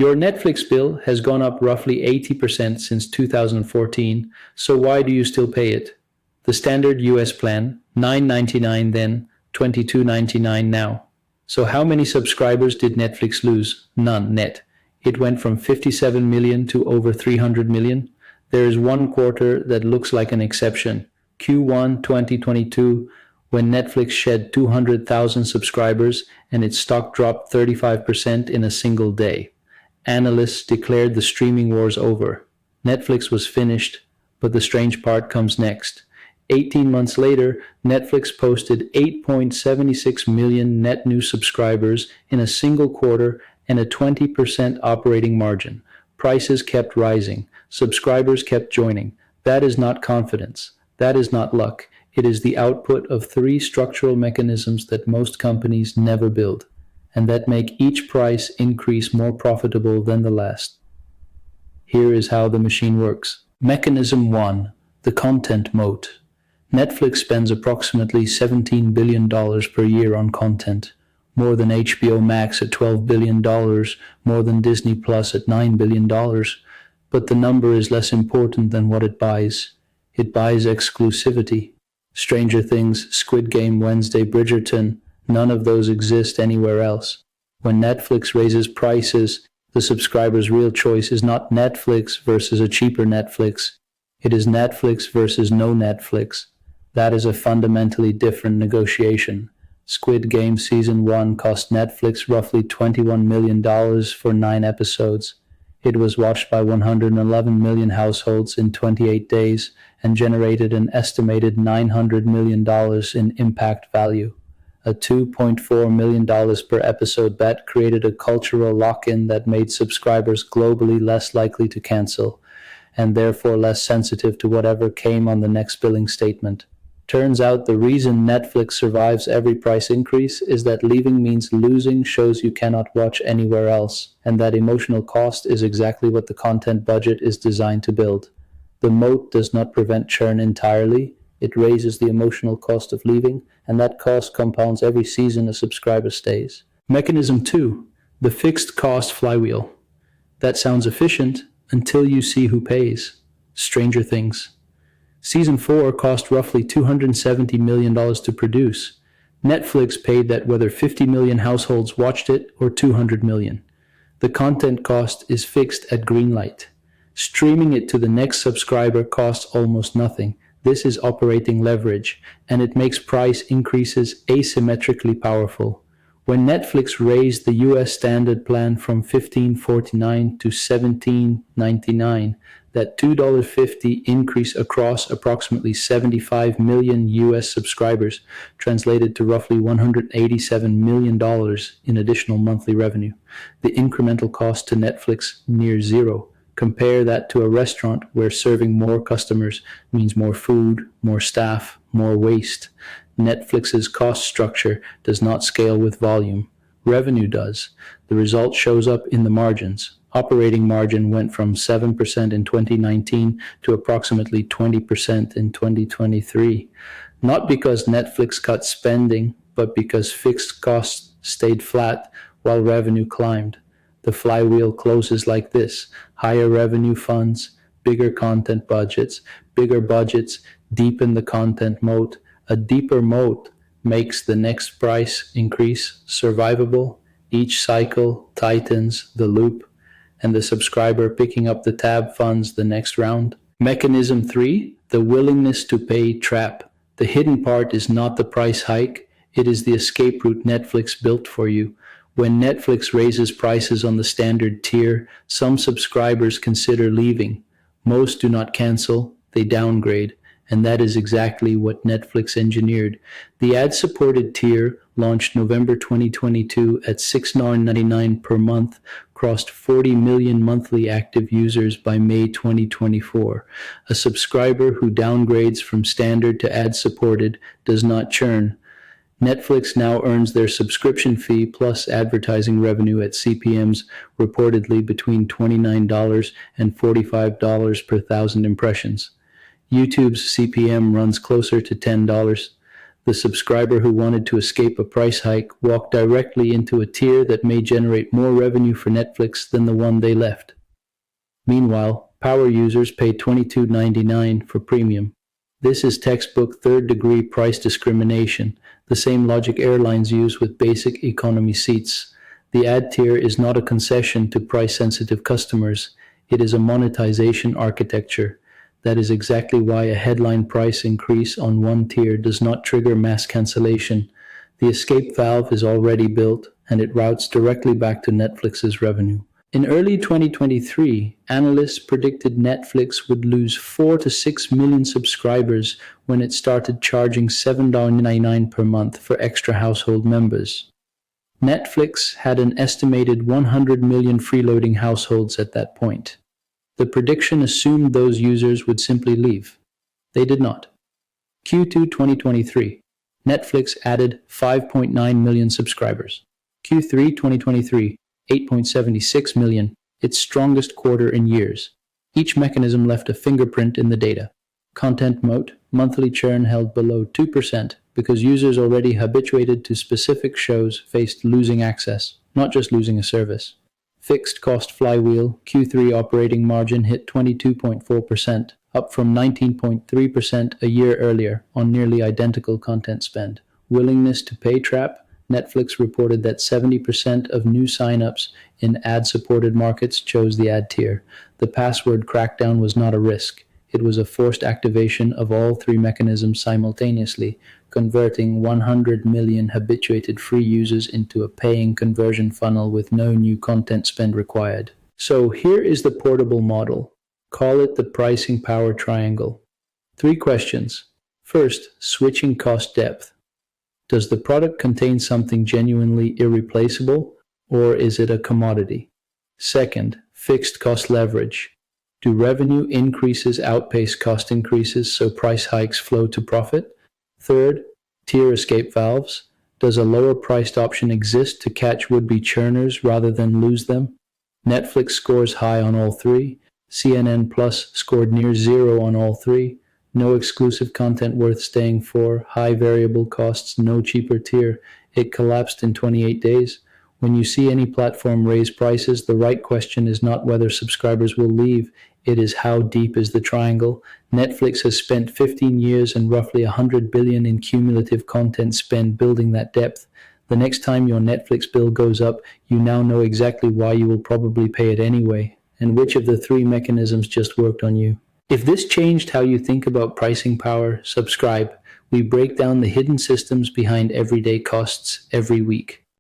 Your Netflix bill has gone up roughly 80% since 2014, so why do you still pay it? The standard US plan, $9.99 then, $22.99 now. So how many subscribers did Netflix lose? None net. It went from 57 million to over 300 million. There is one quarter that looks like an exception. Q1 2022, when Netflix shed 200,000 subscribers and its stock dropped 35% in a single day. Analysts declared the streaming wars over. Netflix was finished, but the strange part comes next. 18 months later, Netflix posted 8.76 million net new subscribers in a single quarter and a 20% operating margin. Prices kept rising. Subscribers kept joining. That is not confidence. That is not luck. It is the output of three structural mechanisms that most companies never build, and that make each price increase more profitable than the last. Here is how the machine works. Mechanism 1. The content moat. Netflix spends approximately $17 billion per year on content, more than HBO Max at $12 billion, more than Disney Plus at $9 billion. But the number is less important than what it buys. It buys exclusivity. Stranger Things, Squid Game, Wednesday, Bridgerton, none of those exist anywhere else. When Netflix raises prices, the subscriber's real choice is not Netflix versus a cheaper Netflix. It is Netflix versus no Netflix. That is a fundamentally different negotiation. Squid Game Season 1 cost Netflix roughly $21 million for 9 episodes. It was watched by 111 million households in 28 days and generated an estimated $900 million in impact value. A $2.4 million per episode bet created a cultural lock-in that made subscribers globally less likely to cancel, and therefore less sensitive to whatever came on the next billing statement. Turns out the reason Netflix survives every price increase is that leaving means losing shows you cannot watch anywhere else, and that emotional cost is exactly what the content budget is designed to build. The moat does not prevent churn entirely. It raises the emotional cost of leaving, and that cost compounds every season a subscriber stays. Mechanism 2. The fixed cost flywheel. That sounds efficient until you see who pays. Stranger Things. Season 4 cost roughly $270 million to produce. Netflix paid that whether 50 million households watched it or 200 million. The content cost is fixed at greenlight. Streaming it to the next subscriber costs almost nothing. This is operating leverage, and it makes price increases asymmetrically powerful. When Netflix raised the US standard plan from $15.49 to $17.99, that $2.50 increase across approximately 75 million US subscribers translated to roughly $187 million in additional monthly revenue. The incremental cost to Netflix near zero. Compare that to a restaurant where serving more customers means more food, more staff, more waste. Netflix's cost structure does not scale with volume. Revenue does. The result shows up in the margins. Operating margin went from 7% in 2019 to approximately 20% in 2023. Not because Netflix cut spending, but because fixed costs stayed flat while revenue climbed. The flywheel closes like this. Higher revenue funds, bigger content budgets. Bigger budgets deepen the content moat. A deeper moat makes the next price increase survivable. Each cycle tightens the loop, and the subscriber picking up the tab funds the next round. Mechanism 3, the willingness to pay trap. The hidden part is not the price hike, it is the escape route Netflix built for you. When Netflix raises prices on the standard tier, some subscribers consider leaving. Most do not cancel, they downgrade, and that is exactly what Netflix engineered. The ad-supported tier, launched November 2022 at $6.99 per month, crossed 40 million monthly active users by May 2024. A subscriber who downgrades from standard to ad-supported does not churn. Netflix now earns their subscription fee plus advertising revenue at CPMs reportedly between $29 and $45 per thousand impressions. YouTube's CPM runs closer to $10. The subscriber who wanted to escape a price hike walked directly into a tier that may generate more revenue for Netflix than the one they left. Meanwhile, power users pay $22.99 for premium. This is textbook third-degree price discrimination, the same logic airlines use with basic economy seats. The ad tier is not a concession to price-sensitive customers. It is a monetization architecture. That is exactly why a headline price increase on one tier does not trigger mass cancellation. The escape valve is already built, and it routes directly back to Netflix's revenue. In early 2023, analysts predicted Netflix would lose 4 to 6 million subscribers when it started charging $7.99 per month for extra household members. Netflix had an estimated 100 million freeloading households at that point. The prediction assumed those users would simply leave. They did not. Q2 2023, Netflix added 5.9 million subscribers. Q3 2023, 8.76 million, its strongest quarter in years. Each mechanism left a fingerprint in the data. ContentAt, monthly churn held below 2% because users already habituated to specific shows faced losing access, not just losing a service. Fixed cost Flywheel, Q3 operating margin hit 22.4%, up from 19.3% a year earlier on nearly identical content spend. Willingness to pay trap, Netflix reported that 70% of new signups in ad-supported markets chose the ad tier. The password crackdown was not a risk. It was a forced activation of all three mechanisms simultaneously, converting 100 million habituated free users into a paying conversion funnel with no new content spend required. So here is the portable model. Call it the pricing power triangle. 3 questions. First, switching cost depth. Does the product contain something genuinely irreplaceable, or is it a commodity? Second, fixed cost leverage. Do revenue increases outpace cost increases so price hikes flow to profit? Third, tier escape valves. Does a lower priced option exist to catch would-be churners rather than lose them? Netflix scores high on all 3. CNN Plus scored near 0 on all 3. No exclusive content worth staying for, high variable costs, no cheaper tier. It collapsed in 28 days. When you see any platform raise prices, the right question is not whether subscribers will leave, it is how deep is the triangle. Netflix has spent 15 years and roughly $100 billion in cumulative content spend building that depth. The next time your Netflix bill goes up, you now know exactly why you will probably pay it anyway, and which of the 3 mechanisms just worked on you. If this changed how you think about pricing power, subscribe. We break down the hidden systems behind everyday costs every week.